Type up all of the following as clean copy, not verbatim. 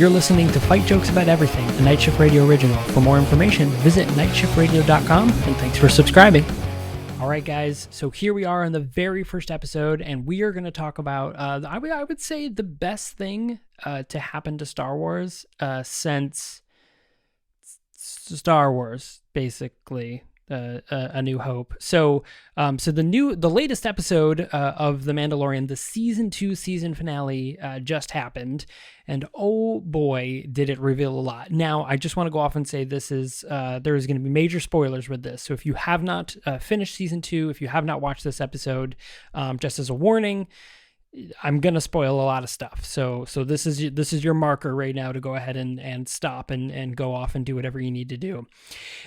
You're listening to Fight Jokes About Everything, a Night Shift Radio original. For more information, visit nightshiftradio.com, and thanks for subscribing. All right, guys, so here we are on the very first episode, and we are going to talk about, I would say, the best thing to happen to Star Wars since Star Wars, basically. A New Hope. So the latest episode of The Mandalorian, the season 2 season finale, just happened, and oh boy, did it reveal a lot. Now, I just want to go off and say there is going to be major spoilers with this. So if you have not finished season 2, if you have not watched this episode, just as a warning, I'm going to spoil a lot of stuff. So this is your marker right now to go ahead and stop and go off and do whatever you need to do.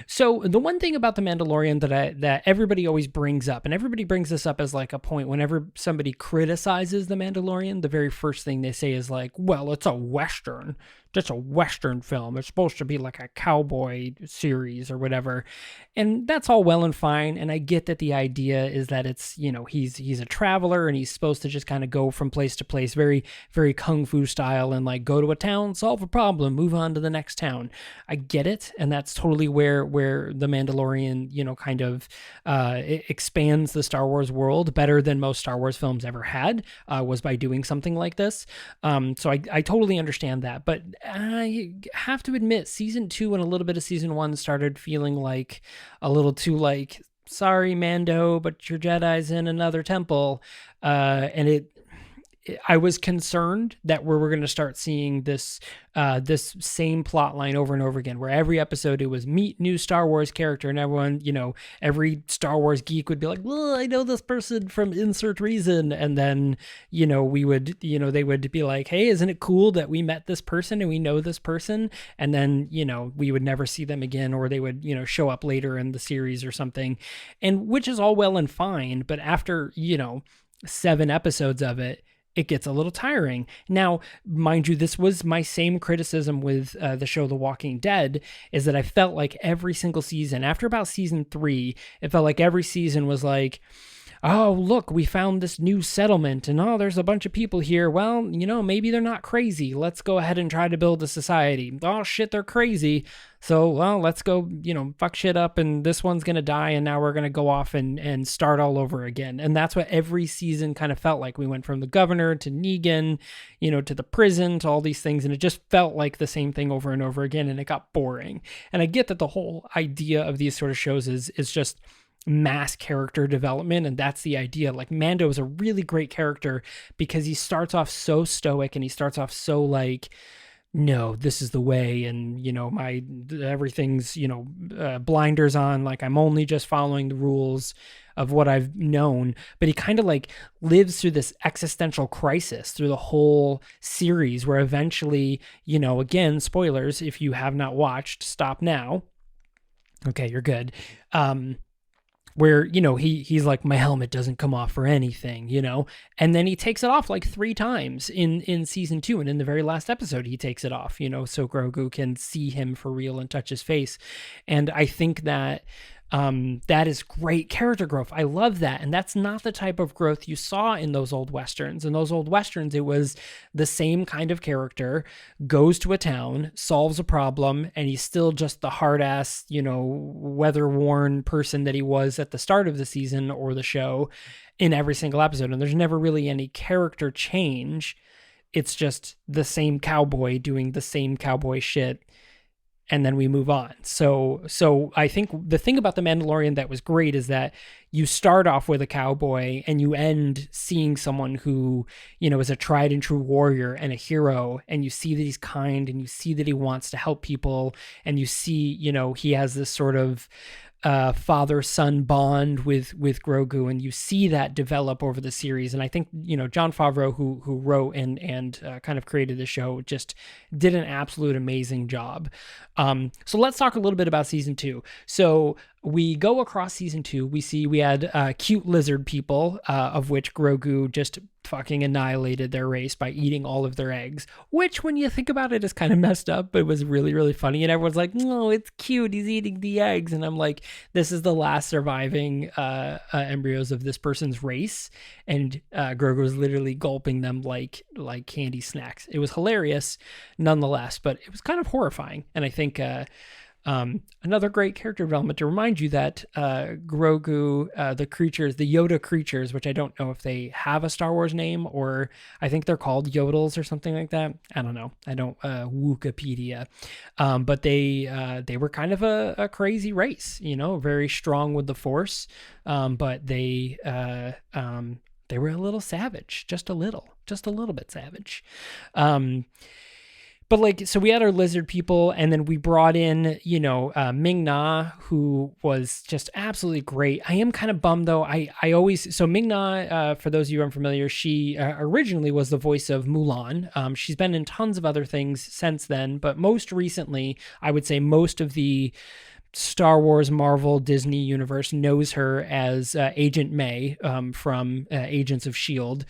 So the one thing about The Mandalorian that everybody always brings up, and everybody brings this up as like a point whenever somebody criticizes The Mandalorian, the very first thing they say is like, well, it's a Western. Just a Western film. It's supposed to be like a cowboy series or whatever. And that's all well and fine. And I get that the idea is that it's, he's a traveler and he's supposed to just kind of go from place to place, very, very kung fu style, and like go to a town, solve a problem, move on to the next town. I get it. And that's totally where The Mandalorian, kind of it expands the Star Wars world better than most Star Wars films ever had, was by doing something like this. So I totally understand that. But I have to admit, season 2 and a little bit of season 1 started feeling like a little too like, sorry, Mando, but your Jedi's in another temple. And I was concerned that we're going to start seeing this same plot line over and over again, where every episode it was meet new Star Wars character, and everyone, every Star Wars geek would be like, well, I know this person from insert reason. And then, we would, they would be like, hey, isn't it cool that we met this person and we know this person? And then, we would never see them again, or they would, show up later in the series or something. And which is all well and fine. But after, 7 episodes of it, it gets a little tiring. Now, mind you, this was my same criticism with the show The Walking Dead, is that I felt like every single season, after about season 3, it felt like every season was like, oh, look, we found this new settlement, and oh, there's a bunch of people here. Well, maybe they're not crazy. Let's go ahead and try to build a society. Oh, shit, they're crazy. So, well, let's go, fuck shit up, and this one's going to die, and now we're going to go off and start all over again. And that's what every season kind of felt like. We went from the governor to Negan, to the prison, to all these things, and it just felt like the same thing over and over again, and it got boring. And I get that the whole idea of these sort of shows is just mass character development, and that's the idea. Like, Mando is a really great character because he starts off so stoic, and he starts off so like, no, this is the way, and my everything's blinders on, like I'm only just following the rules of what I've known. But he kind of like lives through this existential crisis through the whole series, where eventually, again, spoilers, if you have not watched, stop now. Okay, you're good. Where, he's like, my helmet doesn't come off for anything, and then he takes it off like 3 times in season 2. And in the very last episode, he takes it off, so Grogu can see him for real and touch his face. And I think that that is great character growth. I love that. And that's not the type of growth you saw in those old Westerns. In those old Westerns, it was the same kind of character, goes to a town, solves a problem, and he's still just the hard-ass, weather-worn person that he was at the start of the season or the show in every single episode. And there's never really any character change. It's just the same cowboy doing the same cowboy shit, and then we move on. So I think the thing about The Mandalorian that was great is that you start off with a cowboy and you end seeing someone who, is a tried and true warrior and a hero, and you see that he's kind, and you see that he wants to help people, and you see, he has this sort of father-son bond with Grogu, and you see that develop over the series. And I think, Jon Favreau, who wrote and kind of created the show, just did an absolute amazing job. So let's talk a little bit about season 2. So we go across season 2. We had cute lizard people, of which Grogu just fucking annihilated their race by eating all of their eggs, which when you think about it is kind of messed up, but it was really, really funny. And everyone's like, no, it's cute, he's eating the eggs. And I'm like, this is the last surviving embryos of this person's race, and Grogu was literally gulping them like candy snacks. It was hilarious nonetheless, but it was kind of horrifying. And I think another great character development to remind you that Grogu, the creatures, the Yoda creatures, which I don't know if they have a Star Wars name, or I think they're called Yodels or something like that. I don't know. I don't Wikipedia. But they were kind of a crazy race, very strong with the Force. But they were a little savage, just a little bit savage. But so we had our lizard people, and then we brought in, MingNa, who was just absolutely great. I am kind of bummed though. So MingNa, for those of you unfamiliar, she originally was the voice of Mulan. She's been in tons of other things since then, but most recently, I would say most of the Star Wars, Marvel, Disney universe knows her as Agent May from Agents of S.H.I.E.L.D.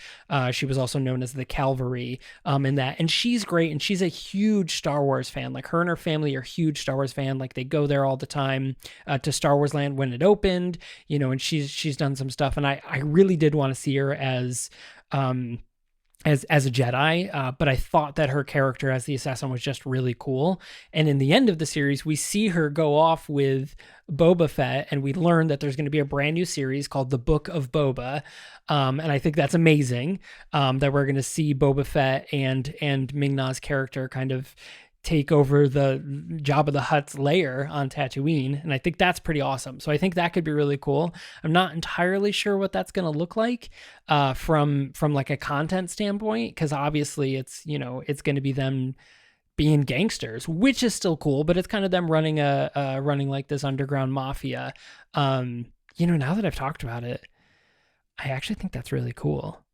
She was also known as the Cavalry in that. And she's great. And she's a huge Star Wars fan. Like, her and her family are huge Star Wars fan. Like, they go there all the time to Star Wars Land when it opened, and she's done some stuff. And I really did want to see her as a Jedi, but I thought that her character as the assassin was just really cool. And in the end of the series, we see her go off with Boba Fett, and we learn that there's going to be a brand new series called The Book of Boba. And I think that's amazing, that we're going to see Boba Fett and Ming-Na's character kind of take over the Jabba the Hutt's lair on Tatooine, and I think that's pretty awesome. So I think that could be really cool. I'm not entirely sure what that's going to look like from like a content standpoint, because obviously it's it's going to be them being gangsters, which is still cool, but it's kind of them running running like this underground mafia. Now that I've talked about it, I actually think that's really cool.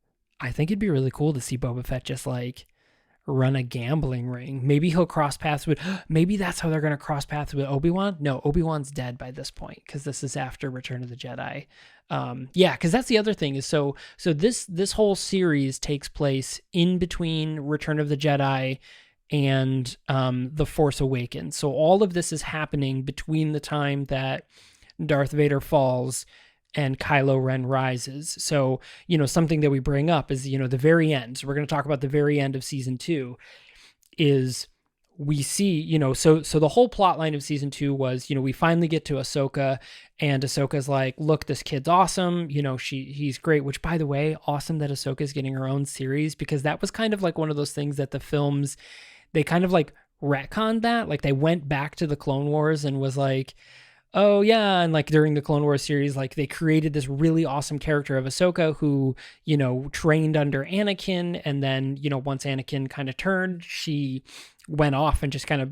I think it'd be really cool to see Boba Fett just like run a gambling ring. Maybe he'll cross paths with, maybe that's how they're going to cross paths with Obi-Wan. No, Obi-Wan's dead by this point, because this is after Return of the Jedi. Because that's the other thing is, so this whole series takes place in between Return of the Jedi and The Force Awakens. So all of this is happening between the time that Darth Vader falls and Kylo Ren rises. So, something that we bring up is, the very end. So we're going to talk about the very end of season 2 is we see, so the whole plot line of season 2 was, we finally get to Ahsoka, and Ahsoka's like, look, this kid's awesome. He's great, which, by the way, awesome that Ahsoka's getting her own series, because that was kind of like one of those things that the films, they kind of like retconned that. Like, they went back to the Clone Wars and was like, oh yeah, and like during the Clone Wars series, like they created this really awesome character of Ahsoka who, trained under Anakin, and then, once Anakin kind of turned, she went off and just kind of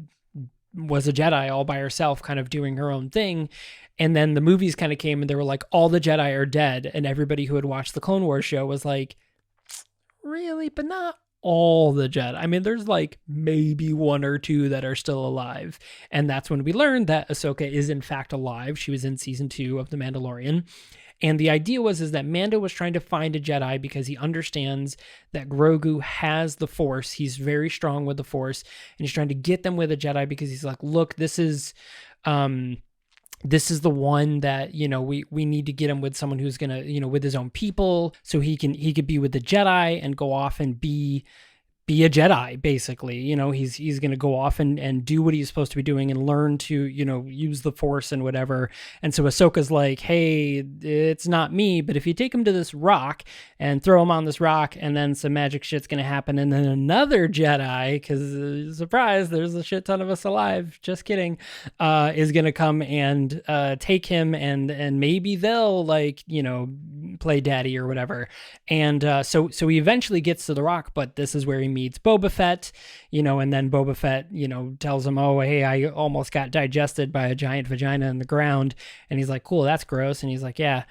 was a Jedi all by herself, kind of doing her own thing. And then the movies kind of came and they were like, all the Jedi are dead, and everybody who had watched the Clone Wars show was like, really? But not all the Jedi. I mean, there's like maybe 1 or 2 that are still alive. And that's when we learned that Ahsoka is in fact alive. She was in season 2 of The Mandalorian. And the idea is that Mando was trying to find a Jedi because he understands that Grogu has the Force. He's very strong with the Force, and he's trying to get them with a Jedi because he's like, look, this is the one that, we need to get him with someone who's going to, with his own people, so he could be with the Jedi and go off and be a Jedi, basically. He's going to go off and do what he's supposed to be doing and learn to, use the Force and whatever. And so Ahsoka's like, hey, it's not me, but if you take him to this rock and throw him on this rock, and then some magic shit's going to happen, and then another Jedi, because surprise, there's a shit ton of us alive, just kidding, is going to come and take him, and maybe they'll play daddy or whatever. And so he eventually gets to the rock, but this is where he meets Boba Fett, and then Boba Fett, tells him, oh, hey, I almost got digested by a giant vagina in the ground. And he's like, cool, that's gross. And he's like, yeah,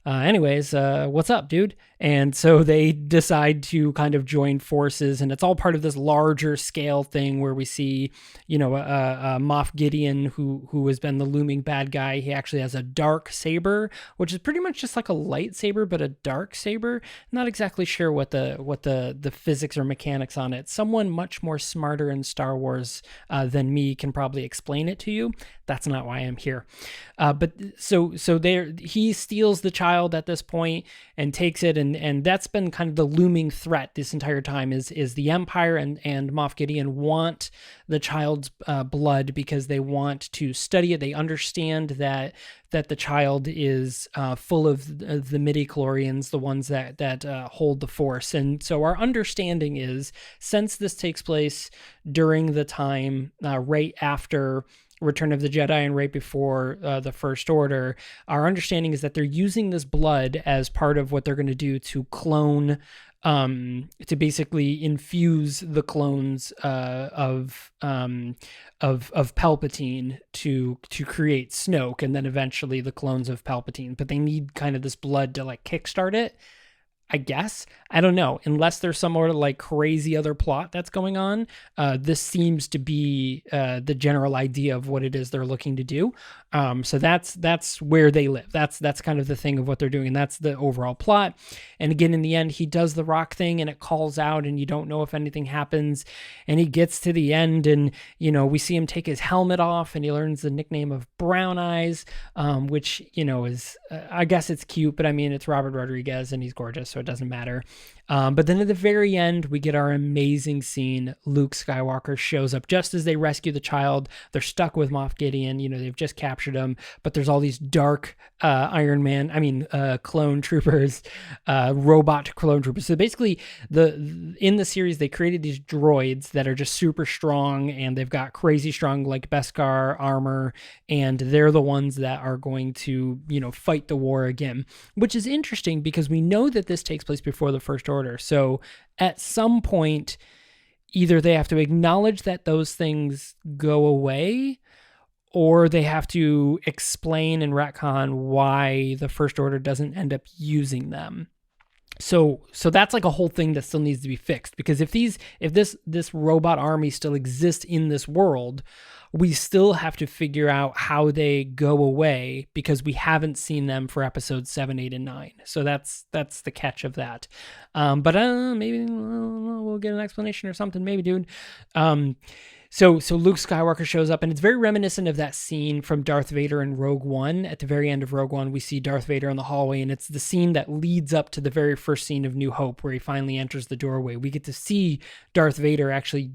anyways, what's up, dude? And so they decide to kind of join forces, and it's all part of this larger scale thing where we see, Moff Gideon, who has been the looming bad guy. He actually has a dark saber, which is pretty much just like a lightsaber, but a dark saber. Not exactly sure what the physics or mechanics on it. Someone much more smarter in Star Wars than me can probably explain it to you. That's not why I'm here. But so there, he steals the child at this point and takes it, and that's been kind of the looming threat this entire time. Is the Empire and Moff Gideon want the child's blood because they want to study it. They understand that the child is full of the midi-chlorians, the ones that hold the Force. And so our understanding is, since this takes place during the time right after Return of the Jedi and right before the First Order, our understanding is that they're using this blood as part of what they're going to do to clone, to basically infuse the clones of Palpatine to create Snoke, and then eventually the clones of Palpatine. But they need kind of this blood to like kickstart it, I guess. I don't know. Unless there's some sort of like crazy other plot that's going on, this seems to be the general idea of what it is they're looking to do. So that's where they live. That's kind of the thing of what they're doing, and that's the overall plot. And again, in the end, he does the rock thing, and it calls out, and you don't know if anything happens. And he gets to the end, and we see him take his helmet off, and he learns the nickname of Brown Eyes, which is I guess it's cute, but I mean it's Robert Rodriguez, and he's gorgeous, so it doesn't matter. But then at the very end, we get our amazing scene. Luke Skywalker shows up just as they rescue the child. They're stuck with Moff Gideon. They've just captured him, but there's all these dark clone troopers, robot clone troopers. So basically, in the series, they created these droids that are just super strong, and they've got crazy strong like Beskar armor, and they're the ones that are going to fight the war again, which is interesting because we know that this takes place before the First Order. So at some point, either they have to acknowledge that those things go away, or they have to explain and retcon why the First Order doesn't end up using them. So that's like a whole thing that still needs to be fixed, because if this robot army still exists in this world, we still have to figure out how they go away, because we haven't seen them for episodes 7, 8, and 9. So that's the catch of that. But maybe we'll get an explanation or something. Maybe, dude. So Luke Skywalker shows up, and it's very reminiscent of that scene from Darth Vader in Rogue One. At the very end of Rogue One, we see Darth Vader in the hallway, and it's the scene that leads up to the very first scene of New Hope, where he finally enters the doorway. We get to see Darth Vader actually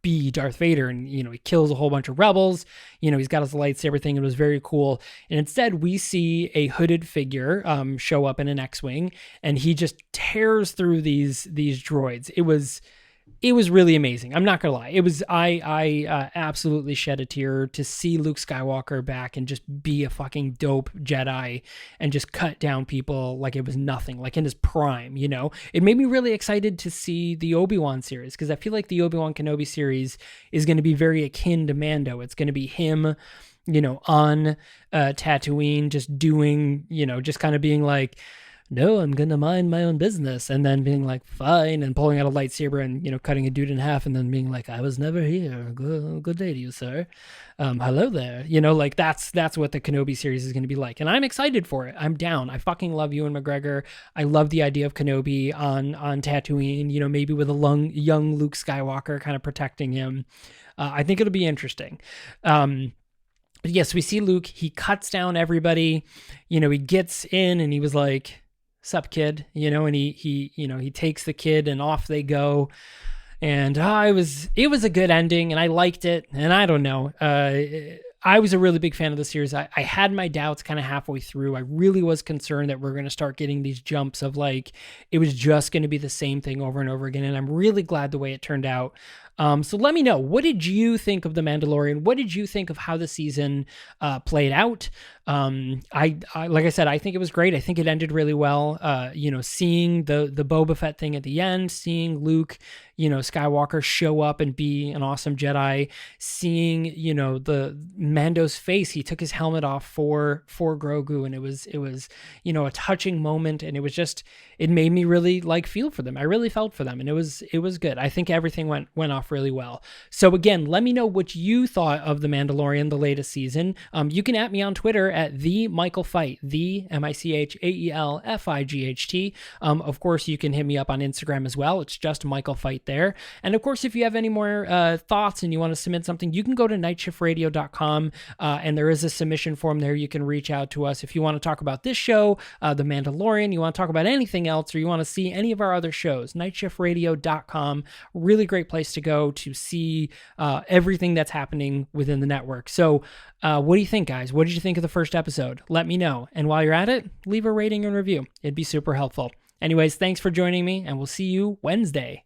be Darth Vader, and he kills a whole bunch of rebels. He's got his lightsaber thing. It was very cool. And instead, we see a hooded figure show up in an X-wing, and he just tears through these droids. It was really amazing. I'm not gonna lie. I absolutely shed a tear to see Luke Skywalker back and just be a fucking dope Jedi and just cut down people like it was nothing, like in his prime. It made me really excited to see the ObiWan series, because I feel like the Obi-Wan Kenobi series is going to be very akin to Mando. It's going to be him, on Tatooine, just doing, just kind of being like, no, I'm going to mind my own business. And then being like, fine, and pulling out a lightsaber and, cutting a dude in half, and then being like, I was never here. Good day to you, sir. Hello there. That's what the Kenobi series is going to be like. And I'm excited for it. I'm down. I fucking love Ewan McGregor. I love the idea of Kenobi on Tatooine, maybe with a young Luke Skywalker kind of protecting him. I think it'll be interesting. Yes, we see Luke. He cuts down everybody. He gets in, and he was like, sup, kid, and he takes the kid, and off they go. And it was a good ending, and I liked it. And I don't know, I was a really big fan of the series. I had my doubts kind of halfway through. I really was concerned that we're going to start getting these jumps of like, it was just going to be the same thing over and over again. And I'm really glad the way it turned out. So let me know, what did you think of The Mandalorian? What did you think of how the season played out? I like I said, I think it was great. I think it ended really well. Seeing the Boba Fett thing at the end, seeing Luke, Skywalker show up and be an awesome Jedi, seeing, the Mando's face. He took his helmet off for Grogu, and it was a touching moment, and it made me really feel for them. I really felt for them, and it was good. I think everything went off really well. So again, let me know what you thought of The Mandalorian, the latest season. You can at me on Twitter at the Michael Fight, the MichaelFight. Of course, you can hit me up on Instagram as well. It's just Michael Fight there. And of course, if you have any more thoughts and you want to submit something, you can go to nightshiftradio.com, and there is a submission form there. You can reach out to us if you want to talk about this show, The Mandalorian, you want to talk about anything else, or you want to see any of our other shows. Nightshiftradio.com, really great place to go to see everything that's happening within the network. So what do you think, guys? What did you think of the first episode? Let me know. And while you're at it, leave a rating and review. It'd be super helpful. Anyways, thanks for joining me, and we'll see you Wednesday.